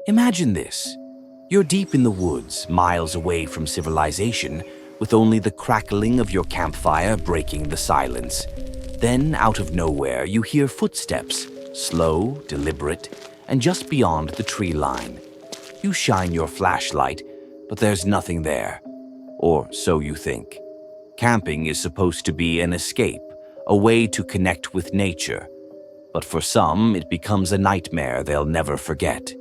Imagine this. You're deep in the woods, miles away from civilization, with only the crackling of your campfire breaking the silence. Then, out of nowhere, you hear footsteps, slow, deliberate, and just beyond the tree line. You shine your flashlight, but there's nothing there. Or so you think. Camping is supposed to be an escape, a way to connect with nature. But for some, it becomes a nightmare they'll never forget.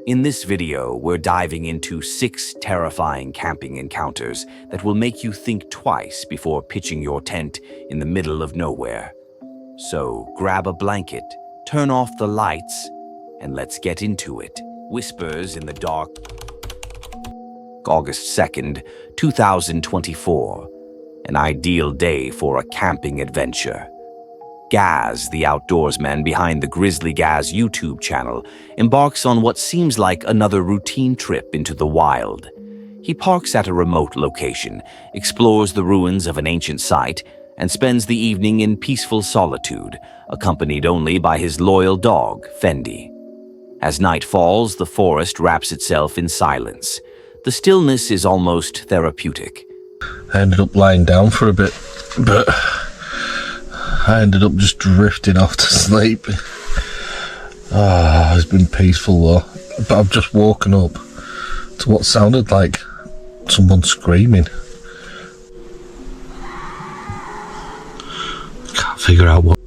In this video, we're diving into 6 terrifying camping encounters that will make you think twice before pitching your tent in the middle of nowhere. So grab a blanket, turn off the lights, and let's get into it. Whispers in the dark. August 2nd, 2024. An ideal day for a camping adventure. Gaz, the outdoorsman behind the Grizzly Gaz YouTube channel, embarks on what seems like another routine trip into the wild. He parks at a remote location, explores the ruins of an ancient site, and spends the evening in peaceful solitude, accompanied only by his loyal dog, Fendi. As night falls, the forest wraps itself in silence. The stillness is almost therapeutic. I ended up lying down for a bit, but I ended up just drifting off to sleep. It's been peaceful though, but I've just woken up to what sounded like someone screaming. Can't figure out what.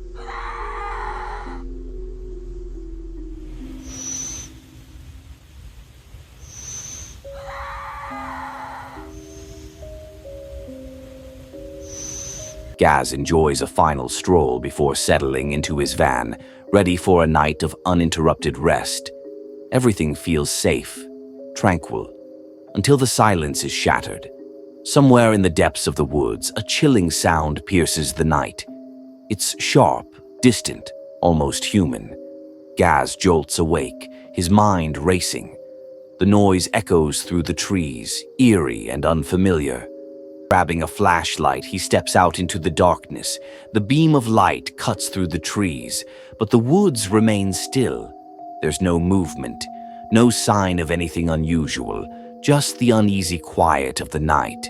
Gaz enjoys a final stroll before settling into his van, ready for a night of uninterrupted rest. Everything feels safe, tranquil, until the silence is shattered. Somewhere in the depths of the woods, a chilling sound pierces the night. It's sharp, distant, almost human. Gaz jolts awake, his mind racing. The noise echoes through the trees, eerie and unfamiliar. Grabbing a flashlight, he steps out into the darkness. The beam of light cuts through the trees, but the woods remain still. There's no movement, no sign of anything unusual, just the uneasy quiet of the night.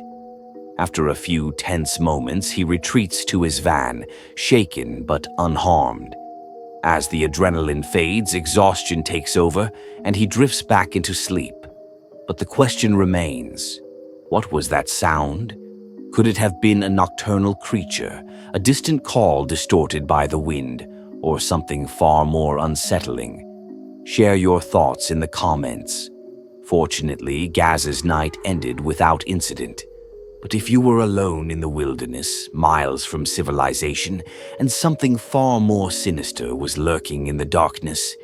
After a few tense moments, he retreats to his van, shaken but unharmed. As the adrenaline fades, exhaustion takes over, and he drifts back into sleep. But the question remains, what was that sound? Could it have been a nocturnal creature, a distant call distorted by the wind, or something far more unsettling? Share your thoughts in the comments. Fortunately, Gaz's night ended without incident. But if you were alone in the wilderness, miles from civilization, and something far more sinister was lurking in the darkness,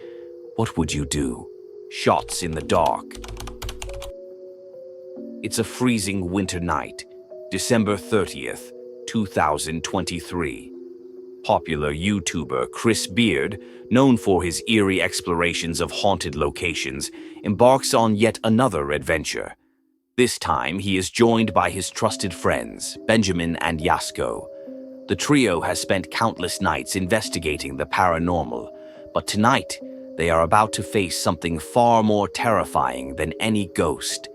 what would you do? Shots in the dark. It's a freezing winter night. December 30th, 2023. Popular YouTuber Chris Beard, known for his eerie explorations of haunted locations, embarks on yet another adventure. This time, he is joined by his trusted friends, Benjamin and Yasko. The trio has spent countless nights investigating the paranormal, but tonight, they are about to face something far more terrifying than any ghost.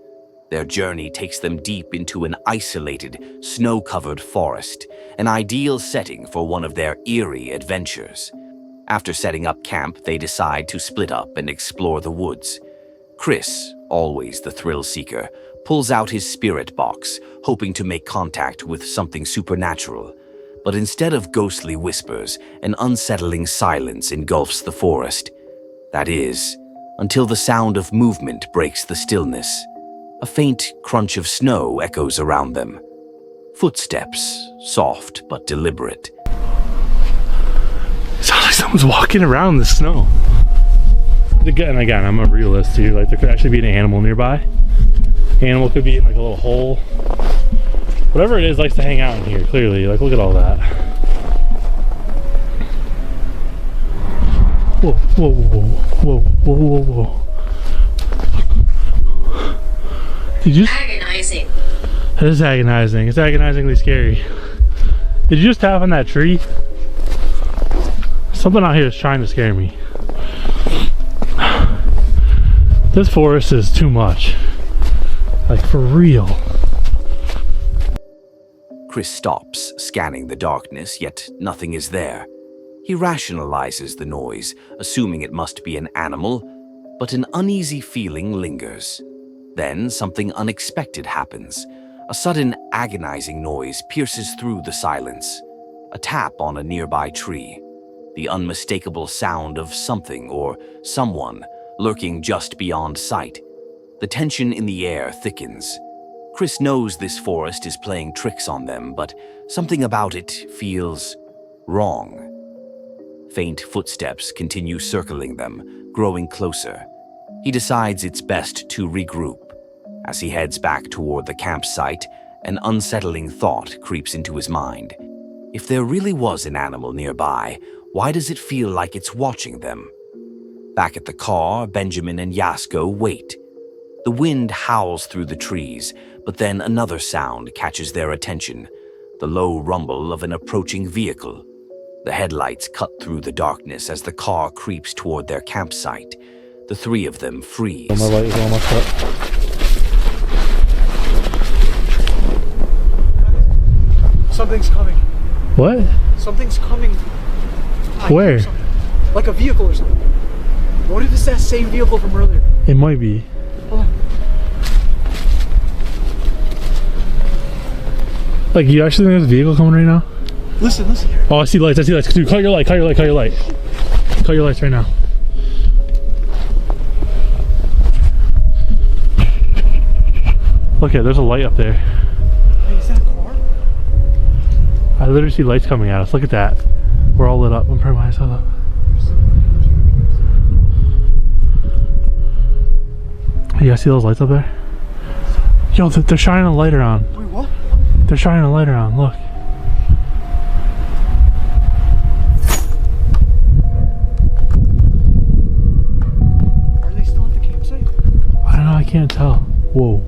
Their journey takes them deep into an isolated, snow-covered forest, an ideal setting for one of their eerie adventures. After setting up camp, they decide to split up and explore the woods. Chris, always the thrill-seeker, pulls out his spirit box, hoping to make contact with something supernatural. But instead of ghostly whispers, an unsettling silence engulfs the forest. That is, until the sound of movement breaks the stillness. A faint crunch of snow echoes around them. Footsteps, soft but deliberate. It sounds like someone's walking around in the snow. And again, I'm a realist too. Like, there could actually be an animal nearby. Animal could be in like a little hole. Whatever it is likes to hang out in here, clearly. Like, look at all that. Whoa, whoa, whoa, whoa, whoa, whoa, whoa. Did you? Agonizing. It is agonizing. It's agonizingly scary. Did you just tap on that tree? Something out here is trying to scare me. This forest is too much. Like, for real. Chris stops, scanning the darkness, yet nothing is there. He rationalizes the noise, assuming it must be an animal, but an uneasy feeling lingers. Then something unexpected happens. A sudden agonizing noise pierces through the silence. A tap on a nearby tree. The unmistakable sound of something or someone lurking just beyond sight. The tension in the air thickens. Chris knows this forest is playing tricks on them, but something about it feels wrong. Faint footsteps continue circling them, growing closer. He decides it's best to regroup. As he heads back toward the campsite, an unsettling thought creeps into his mind. If there really was an animal nearby, why does it feel like it's watching them? Back at the car, Benjamin and Yasko wait. The wind howls through the trees, but then another sound catches their attention, the low rumble of an approaching vehicle. The headlights cut through the darkness as the car creeps toward their campsite. The three of them freeze. My light is almost up. Something's coming. What? Something's coming. Where? Like a vehicle or something. What if it's that same vehicle from earlier? It might be. Hold on. Like, you actually think there's a vehicle coming right now? Listen. Oh, I see lights. Dude, cut your light. Cut your lights right now. Look, there's a light up there. Hey, is that a car? I literally see lights coming at us. Look at that. We're all lit up. I'm turning myself up. You guys see those lights up there? Yo, they're shining a light around. Wait, what? They're shining a light around. Look. Are they still at the campsite? I don't know. I can't tell. Whoa.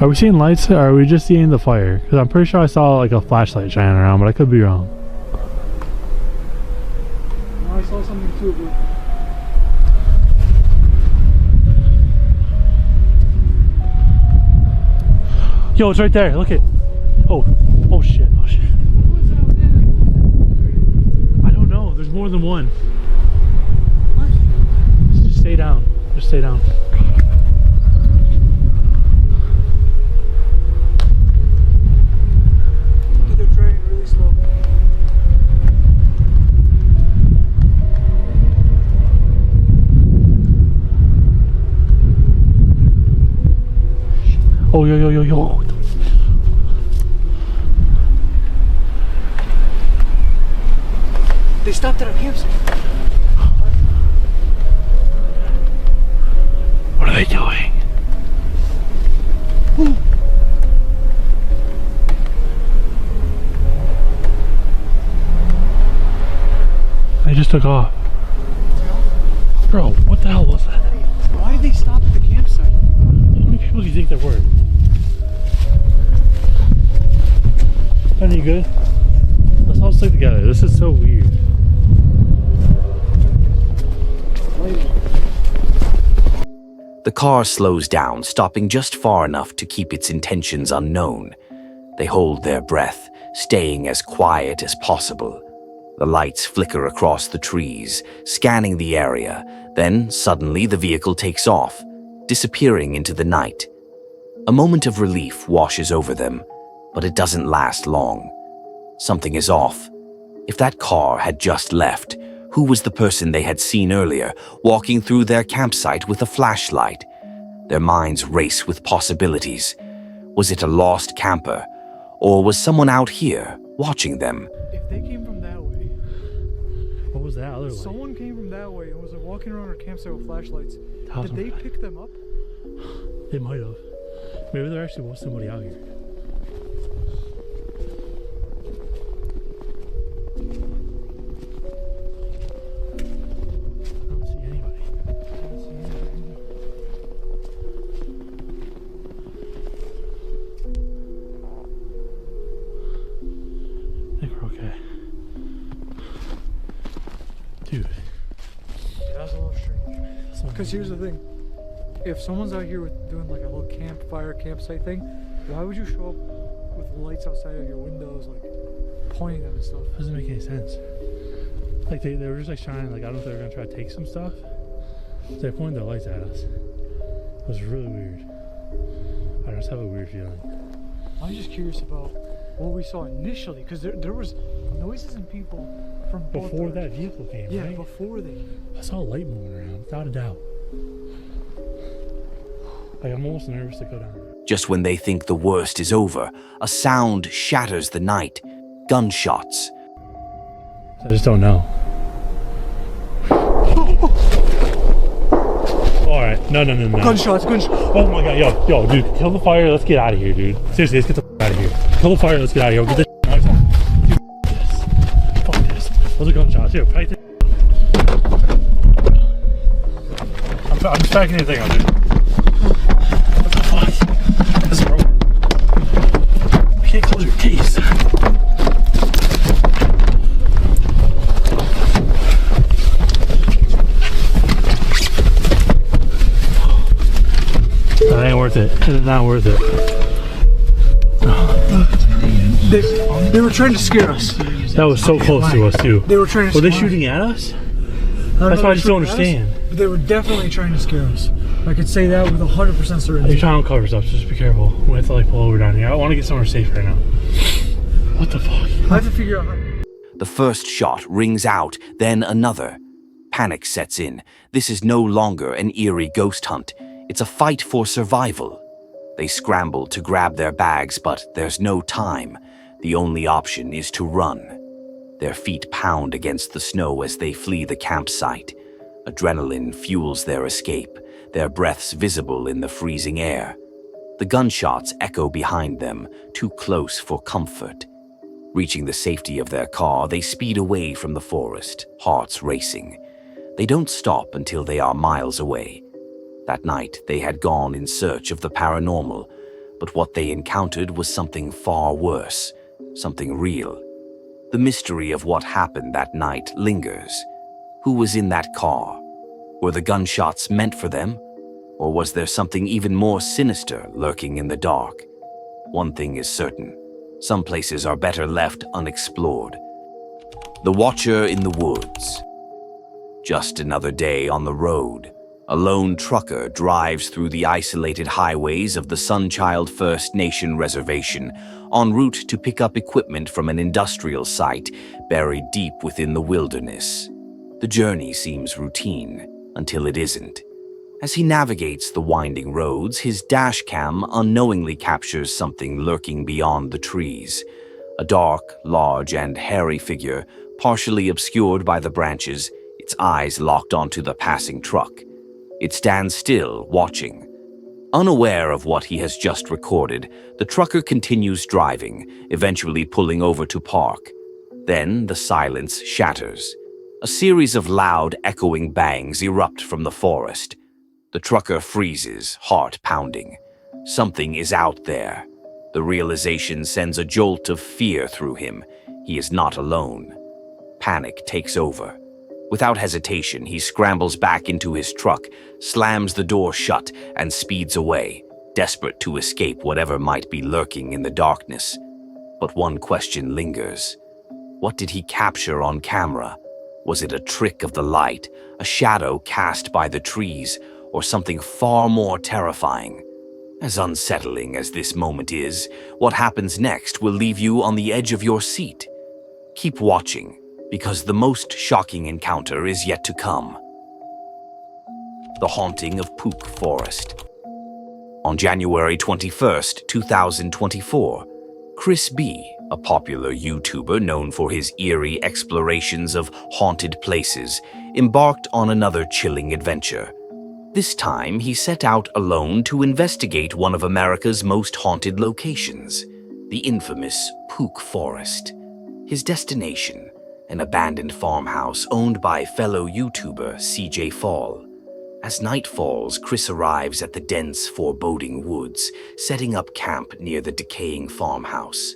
Are we seeing lights or are we just seeing the fire? Because I'm pretty sure I saw like a flashlight shining around, but I could be wrong. No, I saw something too, but... Yo, it's right there. Look it. Oh shit. I don't know. There's more than one. What? Just stay down. Dude, they're driving really slow. Oh, yo. They stopped at our campsite. What are they doing? Ooh. They just took off. Bro, what the hell was that? Why did they stop at the campsite? How many people do you think there were? Any good? Let's all stick together. This is so weird. The car slows down, stopping just far enough to keep its intentions unknown. They hold their breath, staying as quiet as possible. The lights flicker across the trees, scanning the area. Then, suddenly, the vehicle takes off, disappearing into the night. A moment of relief washes over them, but it doesn't last long. Something is off. If that car had just left, who was the person they had seen earlier, walking through their campsite with a flashlight? Their minds race with possibilities. Was it a lost camper? Or was someone out here, watching them? If they came from that way... What was that other light? Someone came from that way and was like walking around our campsite with flashlights. Did they pick them up? They might have. Maybe there actually was somebody out here. I don't see anybody. I think we're okay. Dude, Because here's the thing. If someone's out here doing like a little campsite thing, why would you show up with lights outside of your windows, like pointing them and stuff? Doesn't make any sense. Like they were just like shining, like I don't know if they were gonna try to take some stuff. So they pointed their lights at us. It was really weird. I just have a weird feeling. I'm just curious about what we saw initially, because there was noises and people from both Before directions. that vehicle came, Yeah, right? before they came. I saw a light moving around, without a doubt. Like I'm almost nervous to go down. Just when they think the worst is over, a sound shatters the night. Gunshots. I just don't know. Alright, no. Gunshots. Oh my god, yo, dude, kill the fire, let's get out of here, dude. Seriously, let's get the out of here. Kill the fire, let's get out of here. Get this out. Dude, fuck this. Those are gunshots. Here, fight this. I'm just packing anything out, dude. What the fuck? This is broken. You can't close your case. That ain't worth it. It is not worth it. They were trying to scare us. That was so close to us, too. They were trying to Were they scare us. shooting at us? That's why I just don't understand. But they were definitely trying to scare us. I could say that with 100% certainty. You're trying to cover stuff, so just be careful. We have to like pull over down here. I want to get somewhere safe right now. What the fuck? I have to figure out how. The first shot rings out, then another. Panic sets in. This is no longer an eerie ghost hunt. It's a fight for survival. They scramble to grab their bags, but there's no time. The only option is to run. Their feet pound against the snow as they flee the campsite. Adrenaline fuels their escape, their breaths visible in the freezing air. The gunshots echo behind them, too close for comfort. Reaching the safety of their car, they speed away from the forest, hearts racing. They don't stop until they are miles away. That night, they had gone in search of the paranormal, but what they encountered was something far worse, something real. The mystery of what happened that night lingers. Who was in that car? Were the gunshots meant for them? Or was there something even more sinister lurking in the dark? One thing is certain. Some places are better left unexplored. The Watcher in the Woods. Just another day on the road. A lone trucker drives through the isolated highways of the Sunchild First Nation Reservation, en route to pick up equipment from an industrial site buried deep within the wilderness. The journey seems routine, until it isn't. As he navigates the winding roads, his dash cam unknowingly captures something lurking beyond the trees. A dark, large, and hairy figure, partially obscured by the branches, its eyes locked onto the passing truck. It stands still, watching. Unaware of what he has just recorded, the trucker continues driving, eventually pulling over to park. Then the silence shatters. A series of loud, echoing bangs erupt from the forest. The trucker freezes, heart pounding. Something is out there. The realization sends a jolt of fear through him. He is not alone. Panic takes over. Without hesitation, he scrambles back into his truck, slams the door shut, and speeds away, desperate to escape whatever might be lurking in the darkness. But one question lingers. What did he capture on camera? Was it a trick of the light, a shadow cast by the trees, or something far more terrifying? As unsettling as this moment is, what happens next will leave you on the edge of your seat. Keep watching, because the most shocking encounter is yet to come. The Haunting of Pook Forest. On January 21st, 2024, Chris B., a popular YouTuber known for his eerie explorations of haunted places, embarked on another chilling adventure. This time, he set out alone to investigate one of America's most haunted locations, the infamous Pook Forest. His destination, an abandoned farmhouse owned by fellow YouTuber CJ Fall. As night falls, Chris arrives at the dense, foreboding woods, setting up camp near the decaying farmhouse.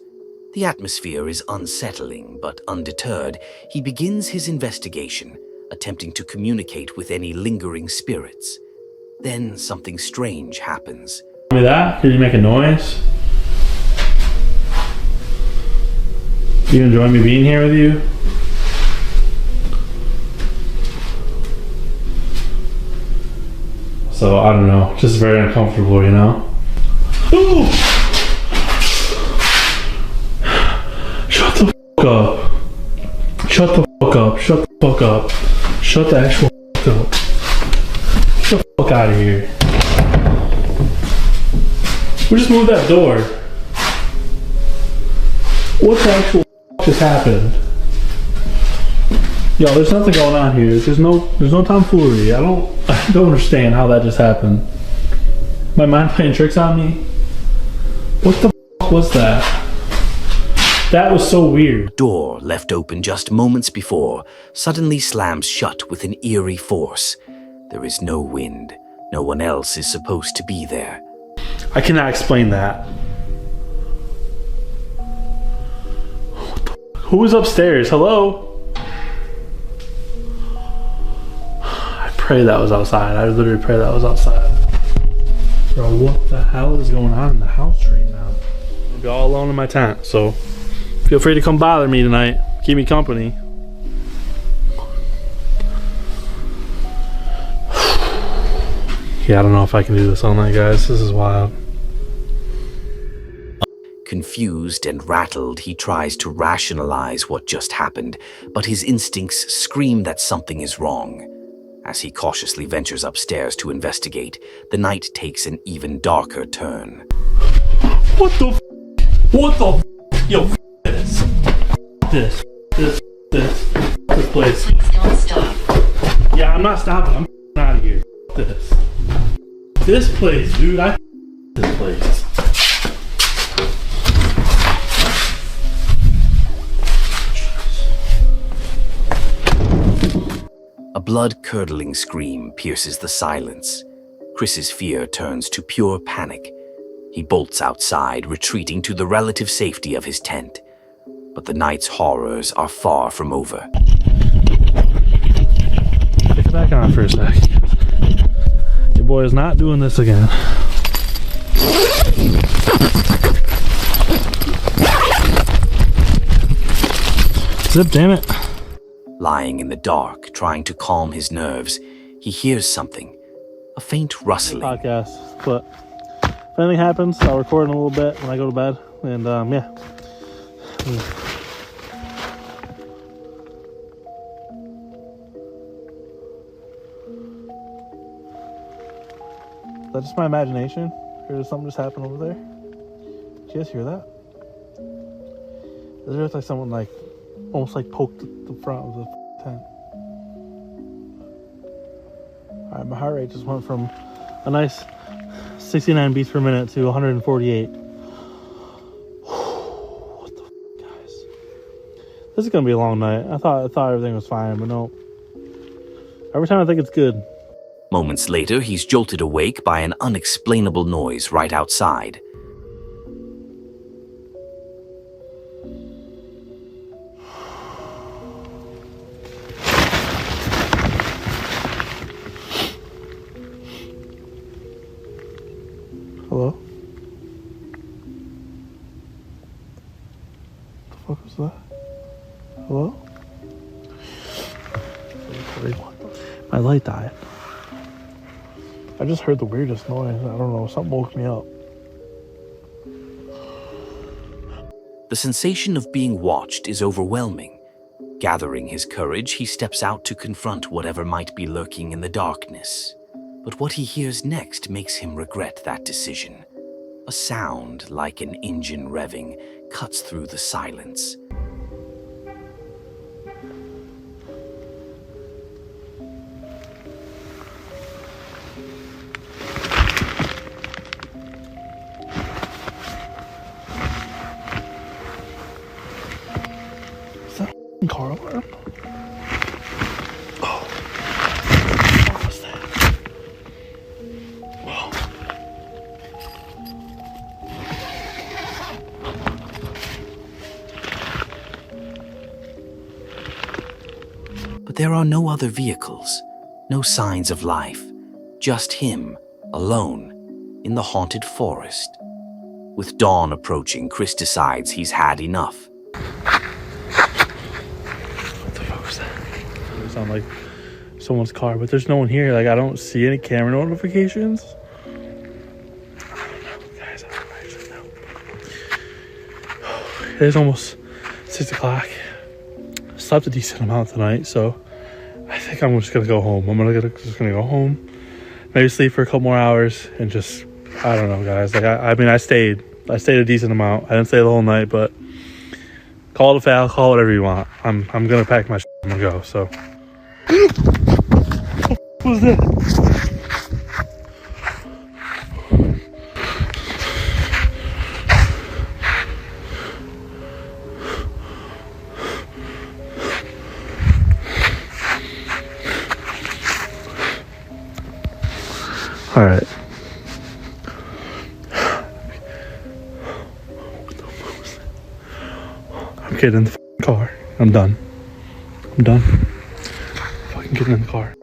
The atmosphere is unsettling, but undeterred, he begins his investigation, attempting to communicate with any lingering spirits. Then something strange happens. Tell me that? Did you make a noise? Do you enjoy me being here with you? So, I don't know. Just very uncomfortable, you know? Ooh! Shut the fuck up. Shut the fuck up. Shut the fuck up. Shut the actual fuck up. Get the fuck out of here. We just moved that door. What the actual fuck just happened? Yo, there's nothing going on here. There's no tomfoolery. I don't understand how that just happened. My mind playing tricks on me? What the fuck was that? That was so weird. Door left open just moments before suddenly slams shut with an eerie force. There is no wind. No one else is supposed to be there. I cannot explain that. What the fuck? Who is upstairs? Hello? I pray that was outside. I literally pray that was outside. Bro, what the hell is going on in the house right now? I'm gonna be all alone in my tent, so feel free to come bother me tonight. Keep me company. Yeah, I don't know if I can do this all night, guys. This is wild. Confused and rattled, he tries to rationalize what just happened, but his instincts scream that something is wrong. As he cautiously ventures upstairs to investigate, the night takes an even darker turn. What the f? What the f? Yo, f this. This place. Please don't stop. Yeah, I'm not stopping. I'm out of here. F this place, dude. I f this place. A blood-curdling scream pierces the silence. Chris's fear turns to pure panic. He bolts outside, retreating to the relative safety of his tent. But the night's horrors are far from over. Pick it back on for a sec. Your boy is not doing this again. Zip, damn it. Lying in the dark, trying to calm his nerves, he hears something. A faint rustling. Podcast, but if anything happens, I'll record in a little bit when I go to bed. And yeah. Is that just my imagination? Or did something just happen over there? Did you guys hear that? It was like someone like almost like poked the front of the tent. Alright, my heart rate just went from a nice 69 beats per minute to 148. What the f, guys? This is gonna be a long night. I thought everything was fine, but no. Every time I think it's good. Moments later, he's jolted awake by an unexplainable noise right outside. Hello? What the fuck was that? Hello? My light died. I just heard the weirdest noise. I don't know. Something woke me up. The sensation of being watched is overwhelming. Gathering his courage, he steps out to confront whatever might be lurking in the darkness. But what he hears next makes him regret that decision. A sound like an engine revving cuts through the silence. Is that a car alarm? Oh. What was that? Whoa. there are no other vehicles, no signs of life, just him, alone, in the haunted forest. With dawn approaching, Chris decides he's had enough. What the fuck was that? It sounded like someone's car, but there's no one here. Like, I don't see any camera notifications. I don't know, guys. I don't actually know. It is almost 6 o'clock. Slept a decent amount tonight, so I think I'm just gonna go home. Just gonna go home, maybe sleep for a couple more hours, and just, I don't know, guys. Like, I mean, I stayed a decent amount. I didn't stay the whole night, but call it a foul, call it whatever you want. I'm gonna pack my shit. I'm gonna go. So, what was that? All right. I'm getting in the car. I'm done. Fucking getting in the car.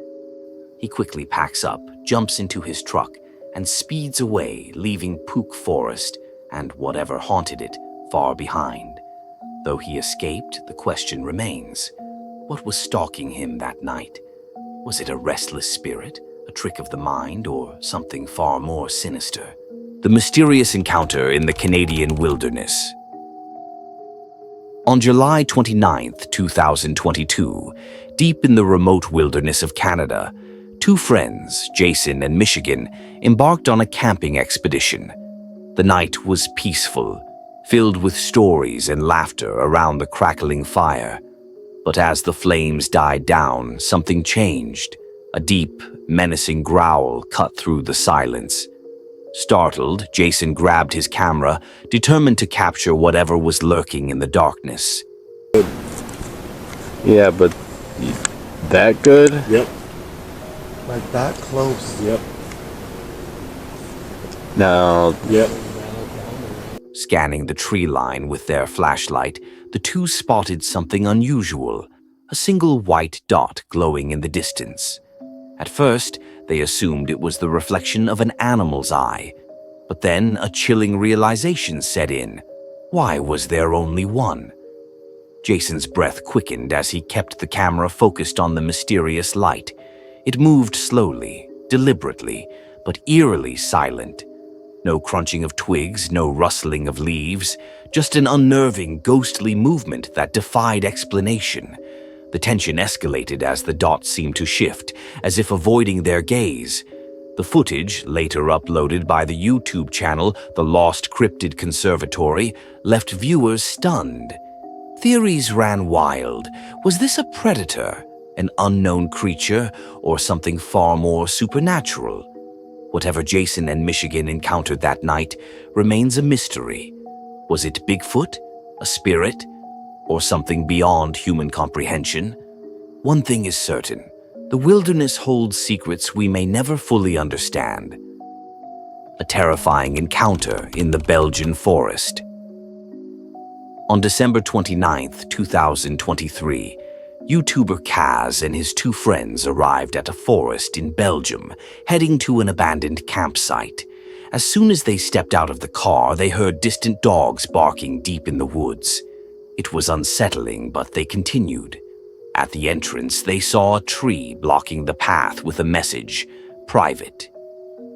He quickly packs up, jumps into his truck, and speeds away, leaving Pook Forest and whatever haunted it far behind. Though he escaped, the question remains. What was stalking him that night? Was it a restless spirit, a trick of the mind, or something far more sinister? The mysterious encounter in the Canadian wilderness. On July 29, 2022, deep in the remote wilderness of Canada, two friends, Jason and Michigan, embarked on a camping expedition. The night was peaceful, filled with stories and laughter around the crackling fire. But as the flames died down, something changed. A deep, menacing growl cut through the silence. Startled, Jason grabbed his camera, determined to capture whatever was lurking in the darkness. Yeah, but that good? Yep. Like that close. Yep. No. Yep. Scanning the tree line with their flashlight, the two spotted something unusual, a single white dot glowing in the distance. At first, they assumed it was the reflection of an animal's eye, but then a chilling realization set in. Why was there only one? Jason's breath quickened as he kept the camera focused on the mysterious light. It moved slowly, deliberately, but eerily silent. No crunching of twigs, no rustling of leaves, just an unnerving, ghostly movement that defied explanation. The tension escalated as the dots seemed to shift, as if avoiding their gaze. The footage, later uploaded by the YouTube channel The Lost Cryptid Conservatory, left viewers stunned. Theories ran wild. Was this a predator, an unknown creature, or something far more supernatural? Whatever Jason and Michigan encountered that night remains a mystery. Was it Bigfoot, a spirit, or something beyond human comprehension? One thing is certain. The wilderness holds secrets we may never fully understand. A terrifying encounter in the Belgian forest. On December 29, 2023, YouTuber Kaz and his two friends arrived at a forest in Belgium, heading to an abandoned campsite. As soon as they stepped out of the car, they heard distant dogs barking deep in the woods. It was unsettling, but they continued. At the entrance, they saw a tree blocking the path with a message, "Private."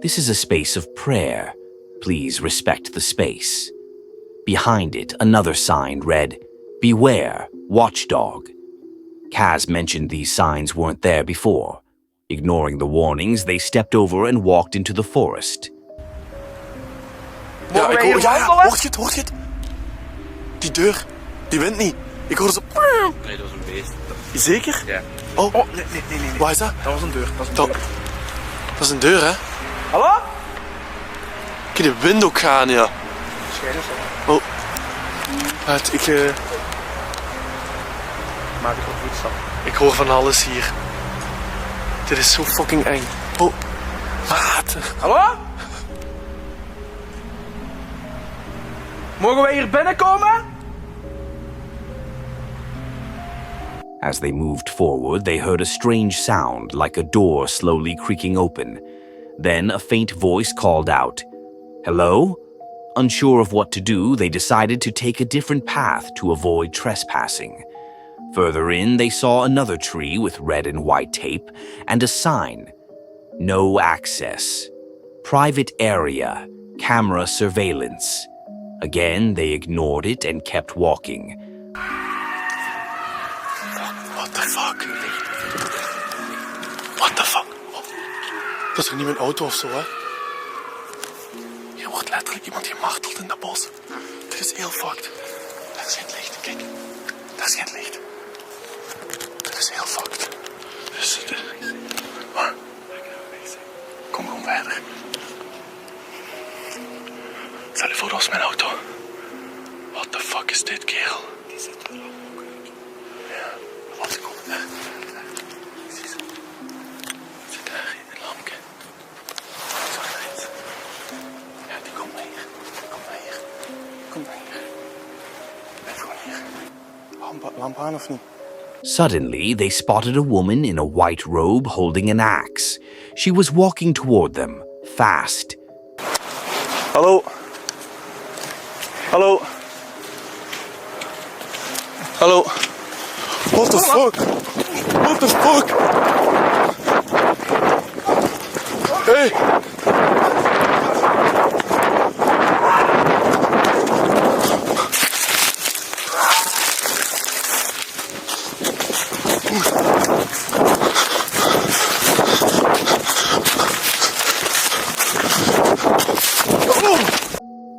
This is a space of prayer. Please respect the space. Behind it, another sign read, "Beware, watchdog." Kaz mentioned these signs weren't there before. Ignoring the warnings, they stepped over and walked into the forest. Ja, ik hoor, ja, hoort je het? Die deur, die wint niet. Ik hoor zo... Nee, dat was een beest. Zeker? Ja. Oh, nee. Waar is dat? Dat was een deur. Dat is een deur, hè? Hallo? Ik kan de wind ook gaan, ja. Schijners, Oh. Uit, maak ik ook voetstap. ik hoor van alles hier. Dit is zo fucking eng. Oh. Water. Hallo? Mogen wij hier binnenkomen? As they moved forward, they heard a strange sound like a door slowly creaking open. Then a faint voice called out, "Hello?" Unsure of what to do, they decided to take a different path to avoid trespassing. Further in, they saw another tree with red and white tape and a sign, "No access. Private area. Camera surveillance." Again, they ignored it and kept walking. What the fuck? What the fuck? Oh, dat is toch niet mijn auto of zo, hè? Hier wordt letterlijk iemand gemarteld in dat bos. Dit is heel fucked. Dat is geen licht, kijk. Dat is geen licht. Dit is heel fucked. Dus, maar, kom gewoon verder. Stel je voor, dat was mijn auto. What the fuck is dit, kerel? Die zit er ook uit. Ja, wat komt daar? Zie je? Zit daar een lampje? Zo eruit. Ja, die komt maar hier. Kom maar hier. Kom maar hier. Blijf gewoon hier. Lamp aan of niet? Suddenly, they spotted a woman in a white robe holding an axe. She was walking toward them, fast. Hallo? Hallo? Hallo? What the fuck? What the fuck? Hey!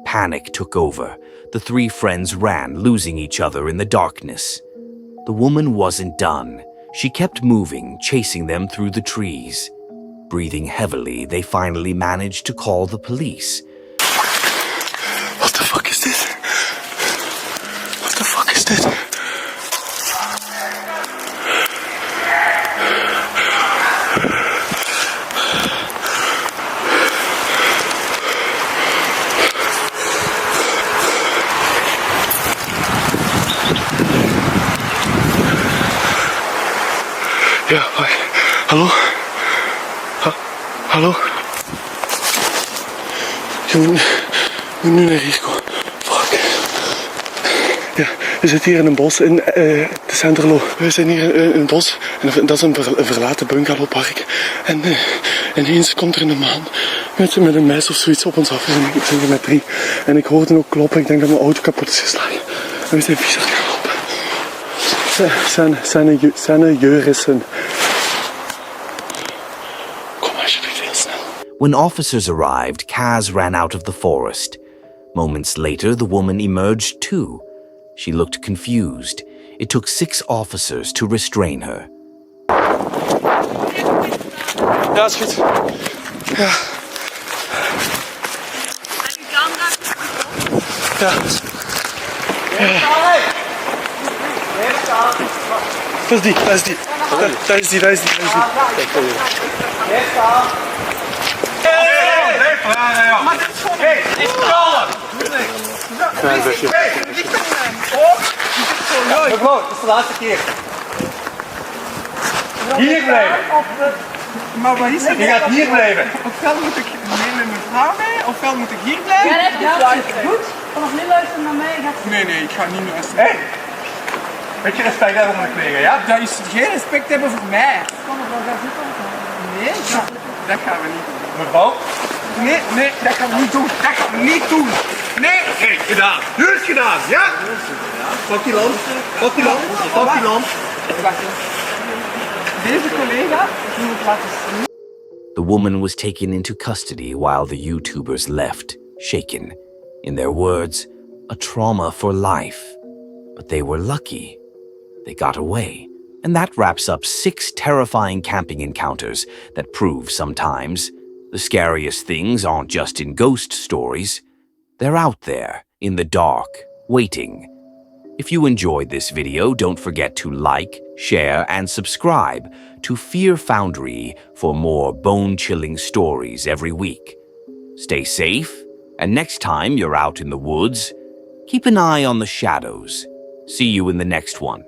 Panic took over. The three friends ran, losing each other in the darkness. The woman wasn't done. She kept moving, chasing them through the trees. Breathing heavily, they finally managed to call the police. What the fuck is this? What the fuck is this? Ja, hoi. Hallo? Hallo? Je moet nu naar hier komen. Fuck. Ja, we zitten hier in een bos in de Centerlo. We zijn hier in een bos en dat is een verlaten bungalowpark. En ineens komt er een man met een mes of zoiets op ons af. We zijn hier met 3. En ik hoorde ook kloppen. Ik denk dat mijn auto kapot is geslagen. En we zijn vies aan het gaan lopen. Zijn jurissen. When officers arrived, Kaz ran out of the forest. Moments later, the woman emerged too. She looked confused. It took 6 officers to restrain her. Ja, is goed. Ja. Ja. Dat is die. Dat is die. Maar dit is gewoon... Hé, ik kalm! Hey, ligt er mijn oor? Je zit zo nooit. Mevrouw, het is de laatste keer. Hier blijven. Maar wat is het? Je gaat hier blijven. Ofwel moet ik met mijn vrouw mee, ofwel moet ik hier blijven. Ja, dat is goed. Vanaf nu luisteren naar mij. Nee, ik ga niet luisteren. Hé! Beetje respect hebben voor de kleren, ja? Dat is geen respect hebben voor mij. Kom op, dat zit er. Nee, dat gaan we niet doen. Mevrouw? Nee, dat gaan we niet doen. Dat gaan we niet doen. Nee! Kijk, gedaan. Nu is het gedaan, ja? Pak die lamp. Pak die lamp. Pak die lamp. Deze collega moet ik laten zien. The woman was taken into custody while the YouTubers left, shaken. In their words, a trauma for life. But they were lucky. They got away. And that wraps up 6 terrifying camping encounters that prove sometimes the scariest things aren't just in ghost stories. They're out there, in the dark, waiting. If you enjoyed this video, don't forget to like, share, and subscribe to Fear Foundry for more bone-chilling stories every week. Stay safe, and next time you're out in the woods, keep an eye on the shadows. See you in the next one.